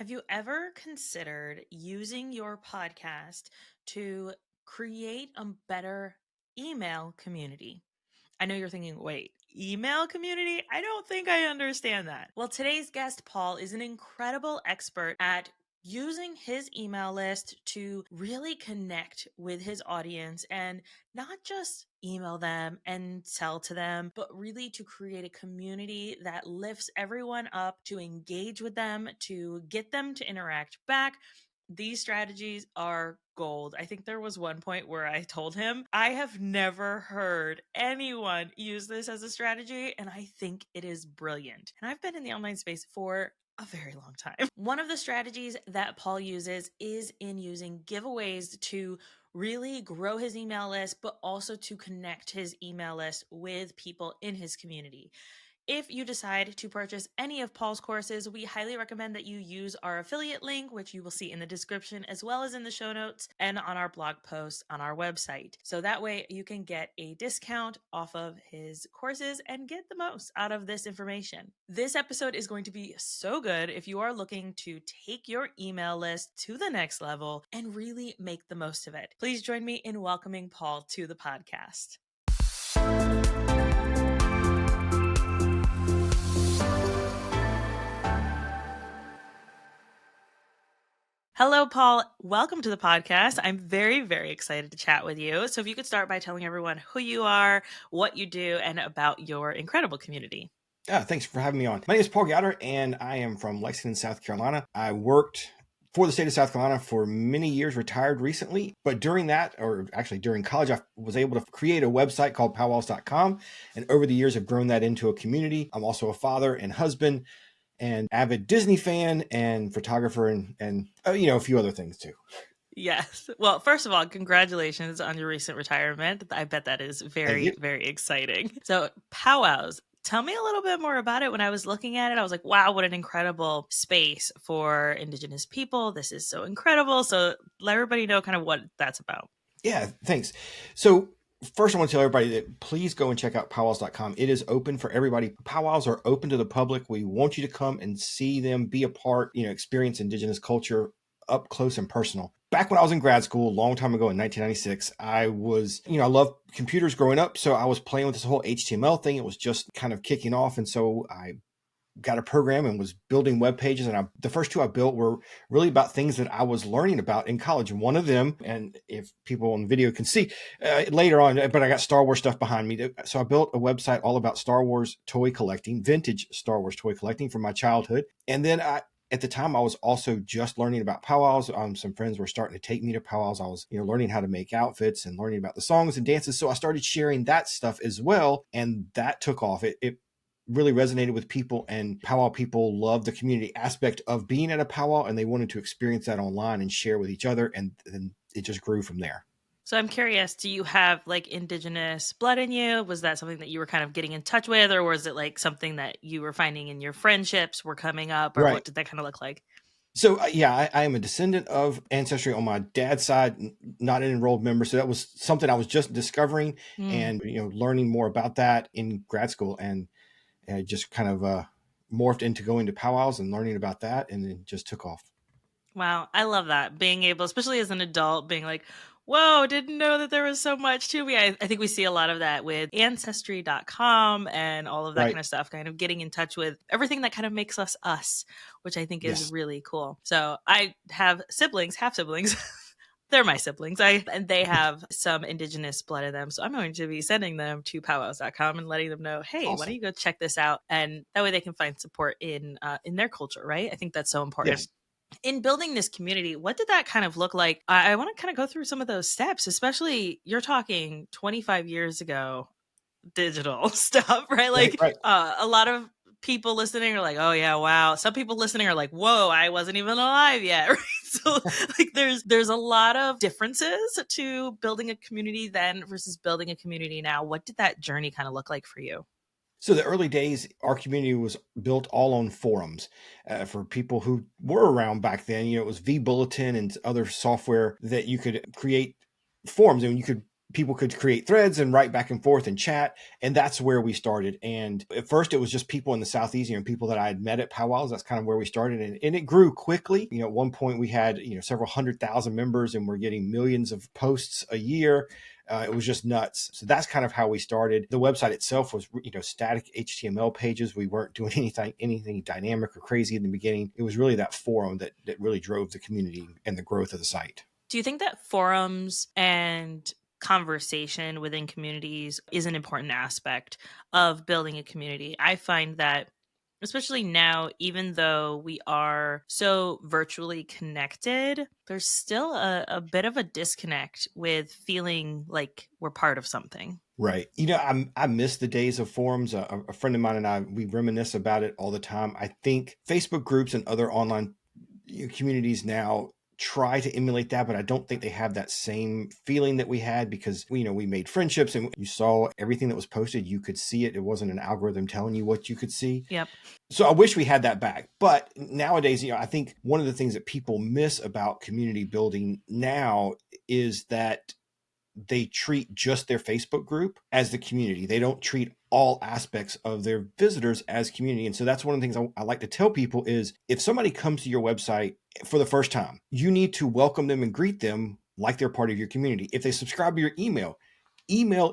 Have you ever considered using your podcast to create a better email community? I know you're thinking, wait, email community? I don't think I understand that. Well, today's guest, Paul, is an incredible expert at using his email list to really connect with his audience and not just email them and sell to them, but really to create a community that lifts everyone up, to engage with them, to get them to interact back. These strategies are gold. I think there was one point where I told him, I have never heard anyone use this as a strategy, and I think it is brilliant. And I've been in the online space for a very long time. One of the strategies that Paul uses is in using giveaways to really grow his email list, but also to connect his email list with people in his community. If you decide to purchase any of Paul's courses, we highly recommend that you use our affiliate link, which you will see in the description as well as in the show notes and on our blog post on our website. So that way you can get a discount off of his courses and get the most out of this information. This episode is going to be so good if you are looking to take your email list to the next level and really make the most of it. Please join me in welcoming Paul to the podcast. Hello, Paul. Welcome to the podcast. I'm very, very excited to chat with you. So if you could start by telling everyone who you are, what you do, and about your incredible community. Thanks for having me on. My name is Paul Gowder, and I am from Lexington, South Carolina. I worked for the state of South Carolina for many years, retired recently. But during that, or actually during college, I was able to create a website called powwows.com. And over the years, I've grown that into a community. I'm also a father and husband and avid Disney fan and photographer and a few other things too. Yes. Well, first of all, congratulations on your recent retirement. I bet that is very, very exciting. So powwows. Tell me a little bit more about it. When I was looking at it, I was like, wow, what an incredible space for Indigenous people. This is so incredible. So let everybody know kind of what that's about. Yeah, thanks. So first, I want to tell everybody that please go and check out powwows.com. It is open for everybody. Powwows are open to the public. We want you to come and see them, be a part, experience Indigenous culture up close and personal. Back when I was in grad school, a long time ago in 1996, I loved computers growing up. So I was playing with this whole HTML thing. It was just kind of kicking off. And so I got a program and was building web pages. And the first two I built were really about things that I was learning about in college. And one of them, and if people on video can see later on, but I got Star Wars stuff behind me. So I built a website all about Star Wars toy collecting, vintage Star Wars toy collecting from my childhood. And then at the time, I was also just learning about powwows. Some friends were starting to take me to powwows. I was, learning how to make outfits and learning about the songs and dances. So I started sharing that stuff as well. And that took off. It really resonated with people, and powwow people love the community aspect of being at a powwow, and they wanted to experience that online and share with each other. And then it just grew from there. So I'm curious, do you have like Indigenous blood in you? Was that something that you were kind of getting in touch with, or was it like something that you were finding in your friendships were coming up, or What did that kind of look like? So, I am a descendant of ancestry on my dad's side, not an enrolled member. So that was something I was just discovering and, learning more about that in grad school. And I just kind of morphed into going to powwows and learning about that, and then just took off. Wow. I love that. Being able, especially as an adult, being like, whoa, didn't know that there was so much to me. I think we see a lot of that with ancestry.com and all of that kind of stuff, kind of getting in touch with everything that kind of makes us us, which I think is really cool. So I have siblings, half siblings. They're my siblings. And they have some Indigenous blood in them. So I'm going to be sending them to powwows.com and letting them know, hey, Why don't you go check this out? And that way they can find support in their culture, right? I think that's so important. Yes. In building this community, what did that kind of look like? I want to kind of go through some of those steps, especially you're talking 25 years ago, digital stuff, right? Like a lot of people listening are like, oh yeah, wow. Some people listening are like, whoa, I wasn't even alive yet. Right? So like there's a lot of differences to building a community then versus building a community now. What did that journey kind of look like for you? So the early days, our community was built all on forums for people who were around back then. It was vBulletin and other software that you could create forums, and you could people could create threads and write back and forth and chat. And that's where we started. And at first it was just people in the Southeast, people that I had met at powwows. That's kind of where we started. And it grew quickly. At one point we had, several 100,000 members, and we're getting millions of posts a year. It was just nuts. So that's kind of how we started. The website itself was, static HTML pages. We weren't doing anything dynamic or crazy in the beginning. It was really that forum that really drove the community and the growth of the site. Do you think that forums and conversation within communities is an important aspect of building a community? I find that, especially now, even though we are so virtually connected, there's still a bit of a disconnect with feeling like we're part of something. Right. I miss the days of forums. A friend of mine and I, we reminisce about it all the time. I think Facebook groups and other online communities now try to emulate that, but I don't think they have that same feeling that we had, because we made friendships and you saw everything that was posted. You could see it. It wasn't an algorithm telling you what you could see. Yep. So I wish we had that back. But nowadays, I think one of the things that people miss about community building now is that they treat just their Facebook group as the community. They don't treat all aspects of their visitors as community. And so that's one of the things I like to tell people is, if somebody comes to your website for the first time, you need to welcome them and greet them like they're part of your community. If they subscribe to your email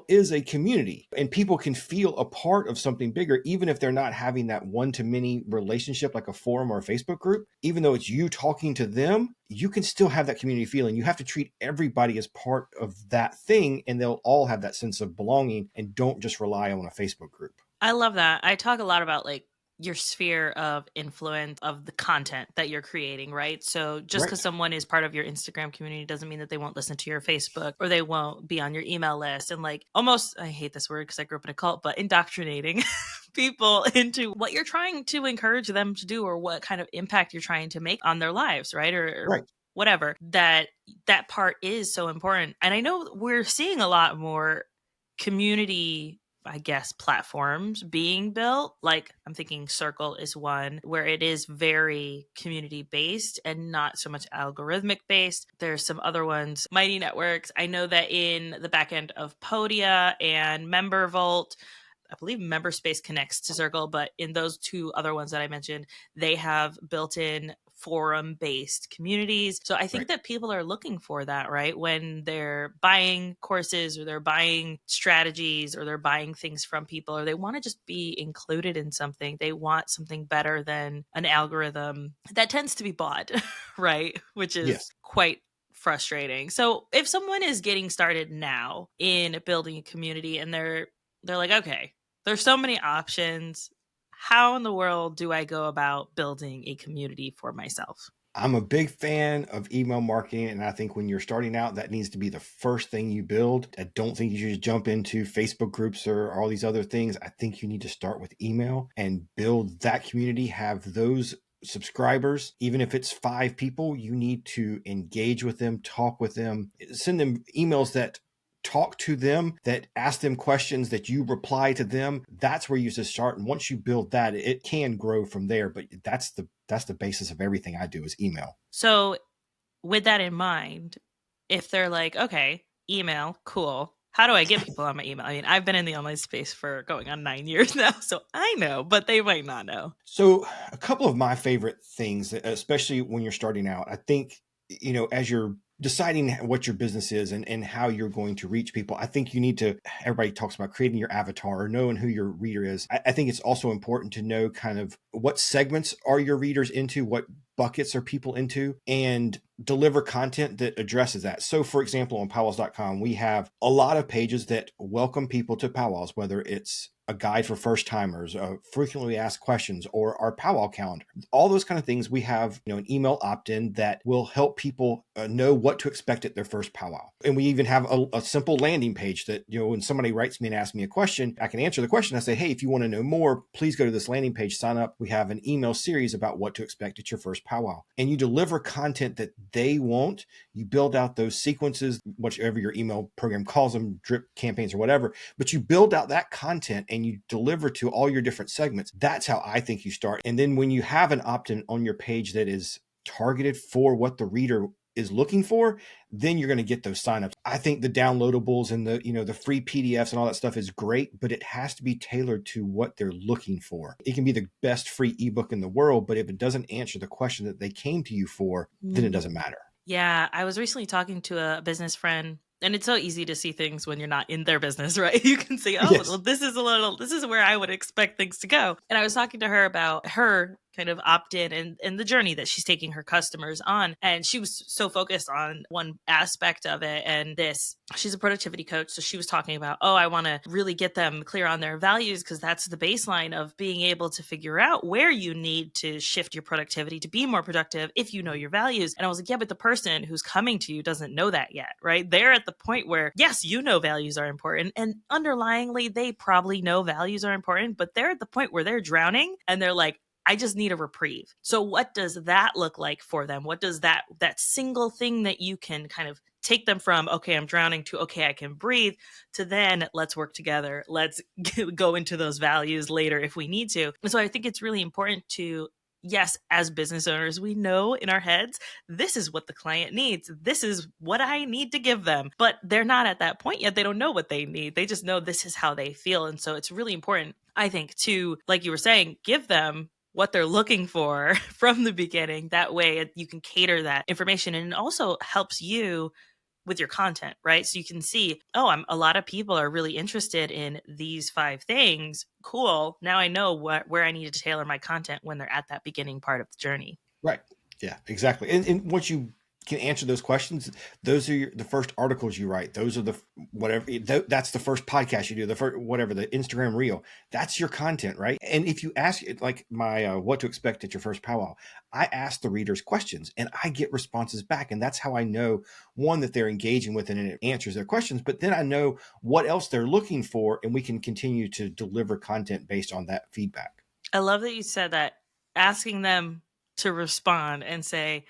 is a community, and people can feel a part of something bigger, even if they're not having that one-to-many relationship like a forum or a Facebook group. Even though it's you talking to them, you can still have that community feeling. You have to treat everybody as part of that thing, and they'll all have that sense of belonging, and don't just rely on a Facebook group. I love that. I talk a lot about your sphere of influence of the content that you're creating, right? So just because someone is part of your Instagram community doesn't mean that they won't listen to your Facebook or they won't be on your email list. And almost, I hate this word because I grew up in a cult, but indoctrinating people into what you're trying to encourage them to do, or what kind of impact you're trying to make on their lives, right? Or whatever. That part is so important. And I know we're seeing a lot more community, I guess, platforms being built. I'm thinking Circle is one where it is very community based and not so much algorithmic based. There's some other ones, Mighty Networks. I know that in the back end of Podia and Member Vault, I believe MemberSpace connects to Circle, but in those two other ones that I mentioned, they have built-in forum-based communities. So I think that people are looking for that, right? When they're buying courses or they're buying strategies or they're buying things from people, or they want to just be included in something. They want something better than an algorithm that tends to be bought, right? Which is quite frustrating. So if someone is getting started now in building a community and they're like, okay, there's so many options. How in the world do I go about building a community for myself? I'm a big fan of email marketing, and I think when you're starting out, that needs to be the first thing you build. I don't think you should jump into Facebook groups or all these other things. I think you need to start with email and build that community, have those subscribers. Even if it's 5 people, you need to engage with them, talk with them, send them emails that talk to them, that ask them questions, that you reply to them. That's where you just start. And once you build that, it can grow from there. But that's the basis of everything I do is email. So with that in mind, if they're like, okay, email, cool. How do I get people on my email? I mean, I've been in the online space for going on 9 years now, so I know, but they might not know. So a couple of my favorite things, especially when you're starting out, I think, as you're deciding what your business is and how you're going to reach people, I think you need to, everybody talks about creating your avatar or knowing who your reader is. I think it's also important to know kind of what segments are your readers into, what buckets are people into, and deliver content that addresses that. So for example, on powwows.com, we have a lot of pages that welcome people to powwows, whether it's a guide for first timers, frequently asked questions, or our powwow calendar. All those kind of things. We have an email opt-in that will help people know what to expect at their first powwow. And we even have a simple landing page that, when somebody writes me and asks me a question, I can answer the question. I say, hey, if you want to know more, please go to this landing page, sign up. We have an email series about what to expect at your first powwow. And you deliver content that they want. You build out those sequences, whatever your email program calls them, drip campaigns or whatever, but you build out that content and you deliver to all your different segments. That's how I think you start. And then when you have an opt-in on your page that is targeted for what the reader is looking for, then you're going to get those signups. I think the downloadables and the free PDFs and all that stuff is great, but it has to be tailored to what they're looking for. It can be the best free ebook in the world, but if it doesn't answer the question that they came to you for, then it doesn't matter. Yeah, I was recently talking to a business friend, and it's so easy to see things when you're not in their business, right? You can see, oh, Yes. well, this is where I would expect things to go. And I was talking to her about her kind of opt in and the journey that she's taking her customers on. And she was so focused on one aspect of it. And she's a productivity coach. So she was talking about, oh, I want to really get them clear on their values because that's the baseline of being able to figure out where you need to shift your productivity to be more productive if you know your values. And I was like, yeah, but the person who's coming to you doesn't know that yet, right? They're at the point where, yes, you know values are important. And underlyingly, they probably know values are important, but they're at the point where they're drowning and they're like, I just need a reprieve. So what does that look like for them? What does that single thing that you can kind of take them from, okay, I'm drowning, to, okay, I can breathe, to then let's work together. Let's go into those values later if we need to. And so I think it's really important to, yes, as business owners, we know in our heads, this is what the client needs. This is what I need to give them. But they're not at that point yet. They don't know what they need. They just know this is how they feel. And so it's really important, I think, to, like you were saying, give them what they're looking for from the beginning. That way you can cater that information, and it also helps you with your content, right? So you can see, oh, a lot of people are really interested in these 5 things. Cool. Now I know where I need to tailor my content when they're at that beginning part of the journey. Right. Yeah, exactly. And once you can answer those questions, those are the first articles you write. Those are that's the first podcast you do, the first, whatever, the Instagram reel, that's your content, right? And if you ask, like my, what to expect at your first powwow, I ask the readers questions and I get responses back. And that's how I know, one, that they're engaging with it and it answers their questions, but then I know what else they're looking for, and we can continue to deliver content based on that feedback. I love that you said that, asking them to respond and say,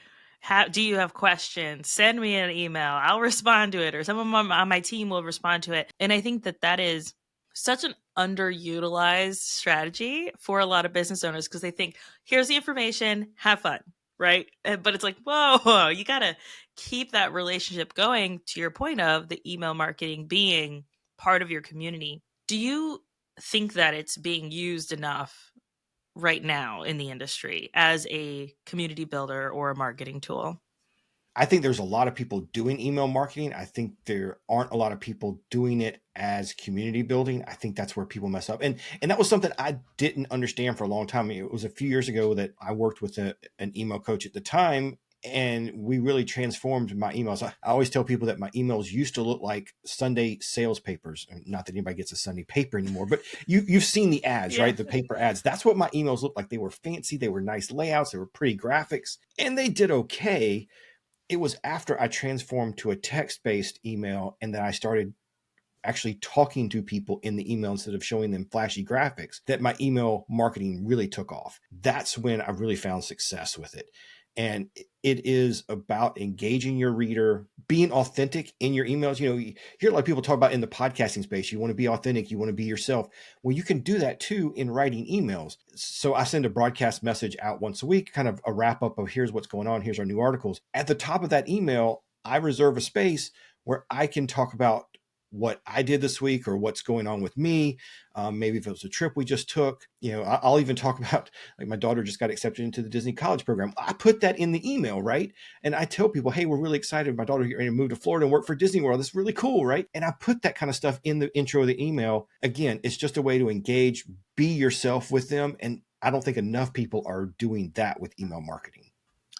do you have questions? Send me an email. I'll respond to it, or someone on my team will respond to it. And I think that is such an underutilized strategy for a lot of business owners, because they think, here's the information, have fun, right? But it's like, whoa, you got to keep that relationship going, to your point of the email marketing being part of your community. Do you think that it's being used enough right now in the industry as a community builder or a marketing tool? I think there's a lot of people doing email marketing. I think there aren't a lot of people doing it as community building. I think that's where people mess up. And that was something I didn't understand for a long time. It was a few years ago that I worked with an email coach at the time, and we really transformed my emails. I always tell people that my emails used to look like Sunday sales papers. Not that anybody gets a Sunday paper anymore, but you've seen the ads, Yeah. right? The paper ads. That's what my emails looked like. They were fancy. They were nice layouts. They were pretty graphics, and they did okay. It was after I transformed to a text-based email and that I started actually talking to people in the email instead of showing them flashy graphics that my email marketing really took off. That's when I really found success with it. And it is about engaging your reader, being authentic in your emails. You hear a lot of people talk about in the podcasting space, you want to be authentic, you want to be yourself. Well, you can do that too in writing emails. So I send a broadcast message out once a week, kind of a wrap up of here's what's going on, here's our new articles. At the top of that email, I reserve a space where I can talk about what I did this week or what's going on with me. Maybe if it was a trip we just took, I'll even talk about, like, my daughter just got accepted into the Disney college program. I put that in the email, right? And I tell people, hey, we're really excited. My daughter getting ready to move to Florida and work for Disney World. This is really cool, right? And I put that kind of stuff in the intro of the email. Again, it's just a way to engage, be yourself with them. And I don't think enough people are doing that with email marketing.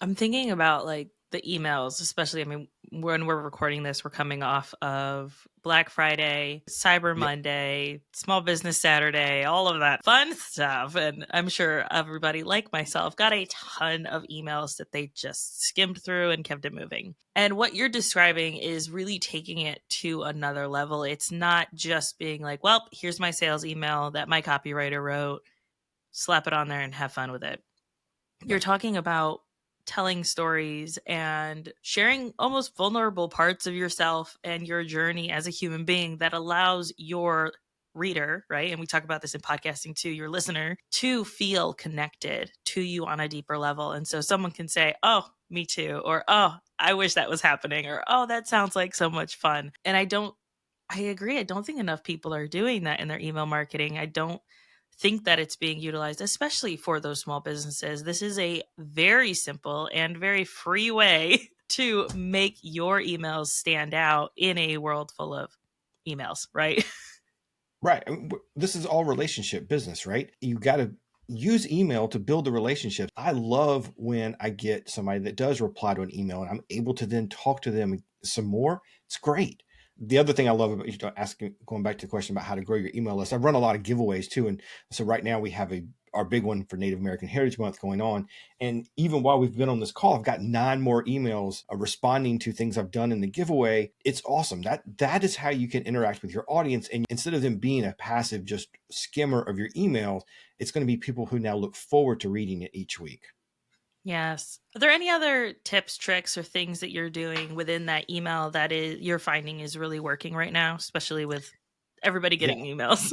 I'm thinking about like the emails, especially, I mean, when we're recording this, we're coming off of Black Friday, Cyber Monday, Small Business Saturday, all of that fun stuff. And I'm sure everybody, like myself, got a ton of emails that they just skimmed through and kept it moving. And what you're describing is really taking it to another level. It's not just being like, well, here's my sales email that my copywriter wrote, slap it on there and have fun with it. You're talking about telling stories and sharing almost vulnerable parts of yourself and your journey as a human being that allows your reader, right? And we talk about this in podcasting too, your listener, to feel connected to you on a deeper level. And so someone can say, oh, me too, or oh, I wish that was happening, or oh, that sounds like so much fun. And I agree. I don't think enough people are doing that in their email marketing. I don't think that it's being utilized, especially for those small businesses. This is a very simple and very free way to make your emails stand out in a world full of emails, right? Right. This is all relationship business, right? You got to use email to build the relationships. I love when I get somebody that does reply to an email and I'm able to then talk to them some more. It's great. The other thing I love about asking, going back to the question about how to grow your email list, I run a lot of giveaways too. And so right now we have our big one for Native American Heritage Month going on. And even while we've been on this call, I've got 9 more emails responding to things I've done in the giveaway. It's awesome. That is how you can interact with your audience. And instead of them being a passive just skimmer of your email, it's going to be people who now look forward to reading it each week. Yes. Are there any other tips, tricks, or things that you're doing within that email that you're finding is really working right now, especially with everybody Yeah. getting emails?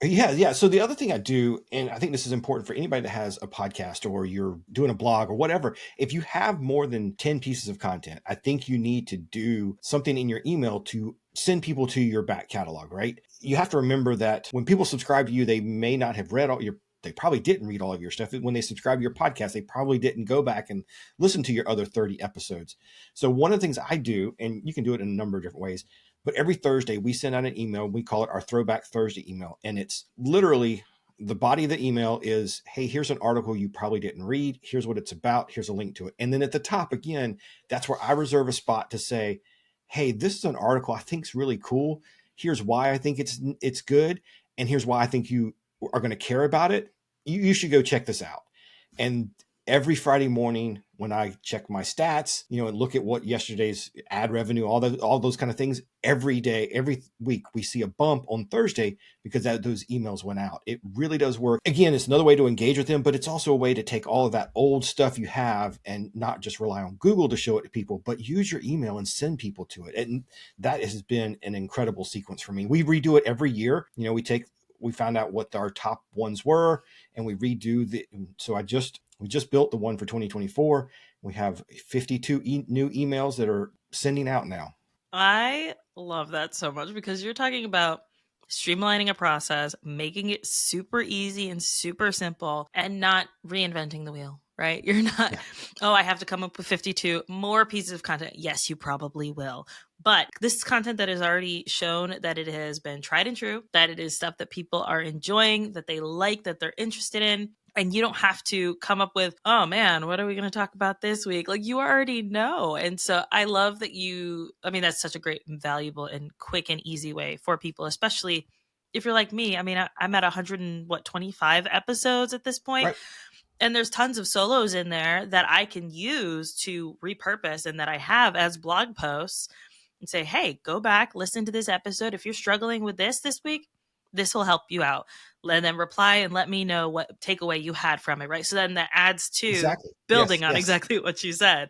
Yeah. So the other thing I do, and I think this is important for anybody that has a podcast or you're doing a blog or whatever, if you have more than 10 pieces of content, I think you need to do something in your email to send people to your back catalog, right? You have to remember that when people subscribe to you, they may not have read they probably didn't read all of your stuff. When they subscribe to your podcast, they probably didn't go back and listen to your other 30 episodes. So one of the things I do, and you can do it in a number of different ways, but every Thursday, we send out an email. We call it our Throwback Thursday email. And it's literally the body of the email is, hey, here's an article you probably didn't read. Here's what it's about. Here's a link to it. And then at the top, again, that's where I reserve a spot to say, hey, this is an article I think is really cool. Here's why I think it's good. And here's why I think you are going to care about it. You should go check this out. And every Friday morning when I check my stats, and look at what yesterday's ad revenue, all those kind of things, every day, every week, we see a bump on Thursday because those emails went out. It really does work. Again, it's another way to engage with them, but it's also a way to take all of that old stuff you have and not just rely on Google to show it to people, but use your email and send people to it. And that has been an incredible sequence for me. We redo it every year. We found out what our top ones were and we redo we just built the one for 2024. We have 52 new emails that are sending out now. I love that so much because you're talking about streamlining a process, making it super easy and super simple, and not reinventing the wheel, right? You're not, Yeah. oh, I have to come up with 52 more pieces of content. Yes, you probably will. But this is content that is already shown that it has been tried and true, that it is stuff that people are enjoying, that they like, that they're interested in. And you don't have to come up with, oh man, what are we going to talk about this week? Like you already know. And so I love that that's such a great, valuable, and quick and easy way for people, especially if you're like me. I mean, I'm at 125 episodes at this point, Right. and there's tons of solos in there that I can use to repurpose and that I have as blog posts and say, hey, go back, listen to this episode. If you're struggling with this week, this will help you out. And then reply and let me know what takeaway you had from it, right? So then that adds to Exactly. building Yes. on Yes. exactly what you said.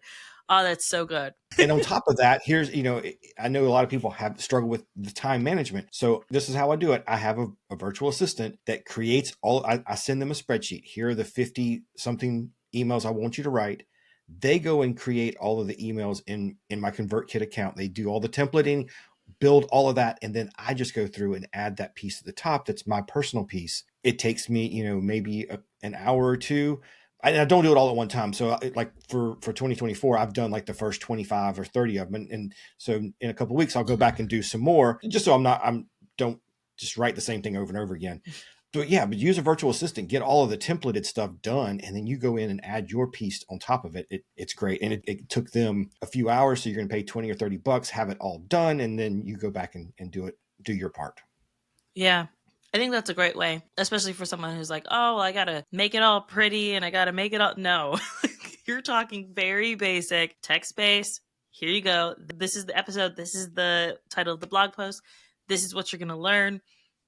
Oh, that's so good. And on top of that, I know a lot of people have struggled with the time management. So this is how I do it. I have a virtual assistant that creates I send them a spreadsheet. Here are the 50 something emails I want you to write. They go and create all of the emails in my ConvertKit account. They do all the templating, build all of that. And then I just go through and add that piece at the top. That's my personal piece. It takes me, maybe an hour or two. I don't do it all at one time. So like for 2024, I've done like the first 25 or 30 of them. And so in a couple of weeks, I'll go back and do some more just so don't just write the same thing over and over again. So yeah, but use a virtual assistant, get all of the templated stuff done, and then you go in and add your piece on top of it. It's great. And it took them a few hours. So you're going to pay 20 or 30 bucks, have it all done. And then you go back and do your part. Yeah. I think that's a great way, especially for someone who's like, oh, well, I got to make it all pretty and I got to make it all. No, you're talking very basic text based. Here you go. This is the episode. This is the title of the blog post. This is what you're going to learn.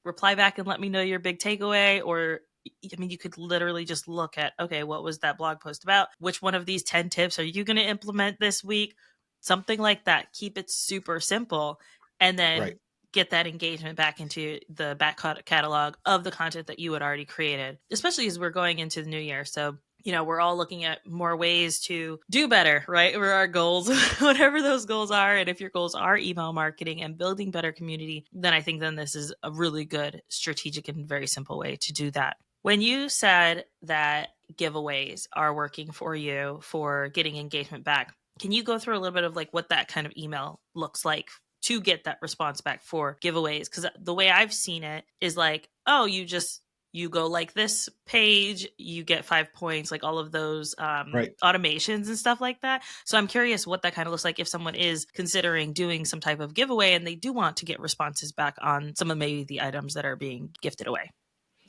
Reply back and let me know your big takeaway. Or, I mean, you could literally just look at, okay, what was that blog post about? Which one of these 10 tips are you going to implement this week? Something like that. Keep it super simple. And then Right. get that engagement back into the back catalog of the content that you had already created, especially as we're going into the new year. So, we're all looking at more ways to do better, right? For our goals, whatever those goals are. And if your goals are email marketing and building better community, then I think then this is a really good strategic and very simple way to do that. When you said that giveaways are working for you for getting engagement back, can you go through a little bit of like what that kind of email looks like to get that response back for giveaways? Because the way I've seen it is like, oh, you go like this page, you get 5 points, like all of those Right. automations and stuff like that. So I'm curious what that kind of looks like if someone is considering doing some type of giveaway and they do want to get responses back on some of maybe the items that are being gifted away.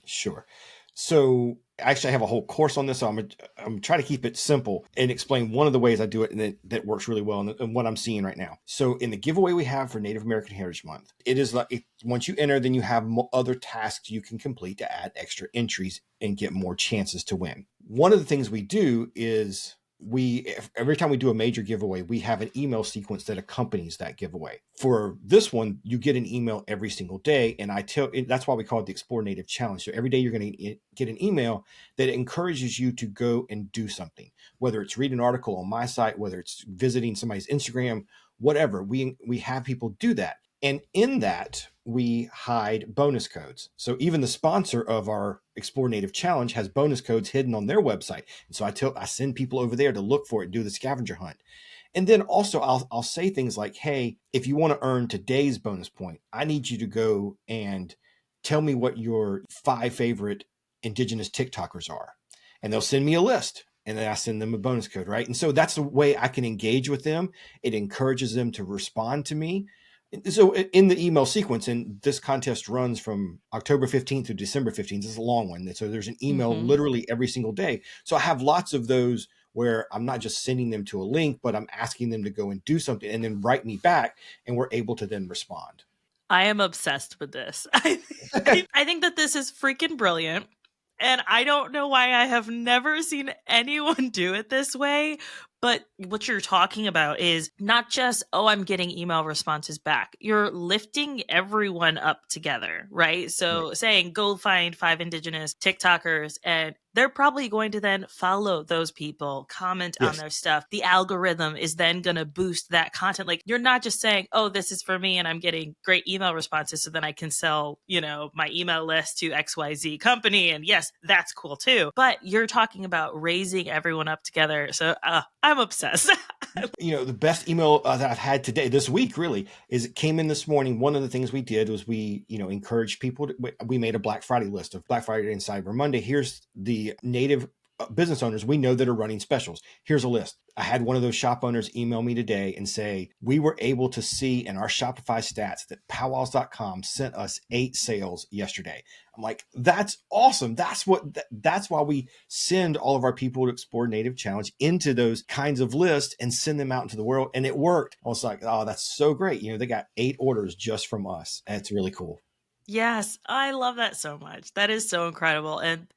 Sure. So actually, I have a whole course on this. So I'm trying to keep it simple and explain one of the ways I do it, and that works really well, and what I'm seeing right now. So in the giveaway we have for Native American Heritage Month, it is like once you enter, then you have other tasks you can complete to add extra entries and get more chances to win. One of the things we do is every time we do a major giveaway, we have an email sequence that accompanies that giveaway. For this one, you get an email every single day, and that's why we call it the Explore Native Challenge. So every day you're going to get an email that encourages you to go and do something, whether it's read an article on my site, whether it's visiting somebody's Instagram, whatever. We have people do that. And in that, we hide bonus codes. So even the sponsor of our Explore Native Challenge has bonus codes hidden on their website. And so I send people over there to look for it, do the scavenger hunt. And then also I'll say things like, hey, if you want to earn today's bonus point, I need you to go and tell me what your 5 favorite indigenous TikTokers are. And they'll send me a list. And then I send them a bonus code, right? And so that's the way I can engage with them. It encourages them to respond to me. So in the email sequence, and this contest runs from October 15th to December 15th. This is a long one. So there's an email literally every single day. So I have lots of those where I'm not just sending them to a link, but I'm asking them to go and do something and then write me back, and we're able to then respond. I am obsessed with this. I think that this is freaking brilliant. And I don't know why I have never seen anyone do it this way. But what you're talking about is not just, oh, I'm getting email responses back. You're lifting everyone up together, right? So Right. saying, go find 5 indigenous TikTokers, and they're probably going to then follow those people, comment on Yes. their stuff. The algorithm is then going to boost that content. Like you're not just saying, oh, this is for me and I'm getting great email responses so then I can sell, my email list to XYZ company. And yes, that's cool too. But you're talking about raising everyone up together. So I'm obsessed. The best email that I've had today, this week, really, is it came in this morning. One of the things we did was we encouraged people we made a Black Friday list of Black Friday and Cyber Monday. Here's the Native business owners we know that are running specials. Here's a list. I had one of those shop owners email me today and say, we were able to see in our Shopify stats that powwows.com sent us 8 sales yesterday. I'm like, that's awesome. That's why we send all of our people to Explore Native Challenge into those kinds of lists and send them out into the world. And it worked. I was like, oh, that's so great. They got 8 orders just from us. That's really cool. Yes, I love that so much. That is so incredible. And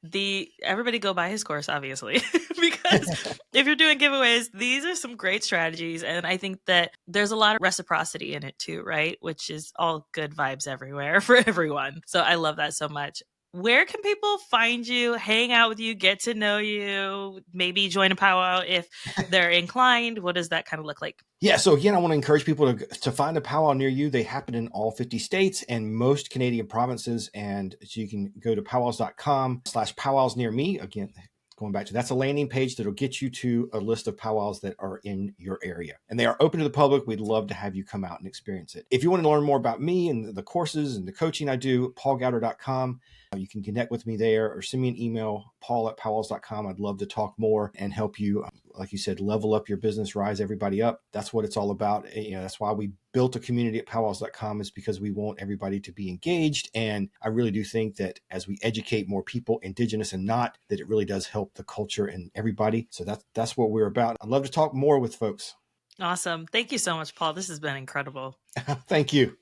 everybody go buy his course, obviously, because if you're doing giveaways, these are some great strategies. And I think that there's a lot of reciprocity in it too, right? Which is all good vibes everywhere for everyone. So I love that so much. Where can people find you, hang out with you, get to know you, maybe join a powwow if they're inclined? What does that kind of look like? Yeah, so again, I want to encourage people to find a powwow near you. They happen in all 50 states and most Canadian provinces. And so you can go to powwows.com/powwows near me. Again, going back to that's a landing page that'll get you to a list of powwows that are in your area. And they are open to the public. We'd love to have you come out and experience it. If you want to learn more about me and the courses and the coaching I do, paulgowder.com. You can connect with me there or send me an email, paul@powwows.com. I'd love to talk more and help you, like you said, level up your business, rise everybody up. That's what it's all about. That's why we built a community at powwows.com, is because we want everybody to be engaged. And I really do think that as we educate more people, indigenous and not, that it really does help the culture and everybody. So that's what we're about. I'd love to talk more with folks. Awesome. Thank you so much, Paul. This has been incredible. Thank you.